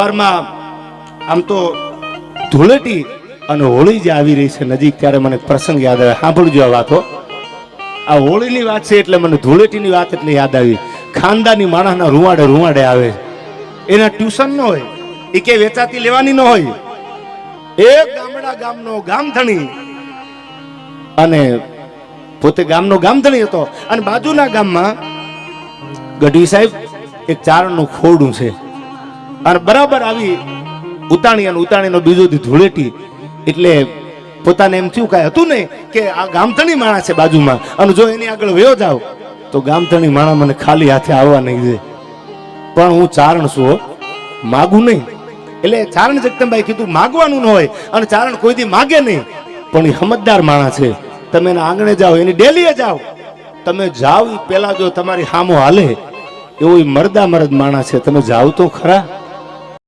આમ તો ધૂળેટી અને હોળી જે આવી રહી છે નજીક, ત્યારે મને પ્રસંગ યાદ આવે. સાંભળજો આ વાતો. આ હોળીની વાત છે એટલે મને ધૂળેટીની વાત એટલે યાદ આવી. ખાનદાની માણસના રૂવાડે રૂવાડે આવે, એના ટ્યુશન ન હોય, એ કે વેચાતી લેવાની ન હોય. એક ગામડા ગામનો ગામધણી, અને પોતે ગામનો ગામધણી હતો, અને બાજુના ગામમાં ગઢવી સાહેબ એક ચારણનું ખોરડું છે, અને બરાબર આવી ઉતાણી, અને ઉતાણીનો બીજો દી ધૂળેટી. એટલે પોતાને એમ થયું કાંઈ હતું નહીં કે આ ગામધણી માણસ છે બાજુમાં, અને જો એની આગળ વયો જાવ તો ગામધણી માણસ મને ખાલી હાથે આવવા નહીં દે. પણ હું ચારણ છું, માગું નહીં. એટલે ચારણ જગદંબાઈ કીધું માગવાનું ન હોય, અને ચારણ કોઈ દી માગે નહીં, પણ એ સમજદાર માણસ છે. તમે એના આંગણે જાઓ, એની ડેલીએ જાઓ, તમે જાઓ એ પેલા જો તમારી હામો હાલે એવો મરદા મરદ માણસ છે, તમે જાઓ તો ખરા.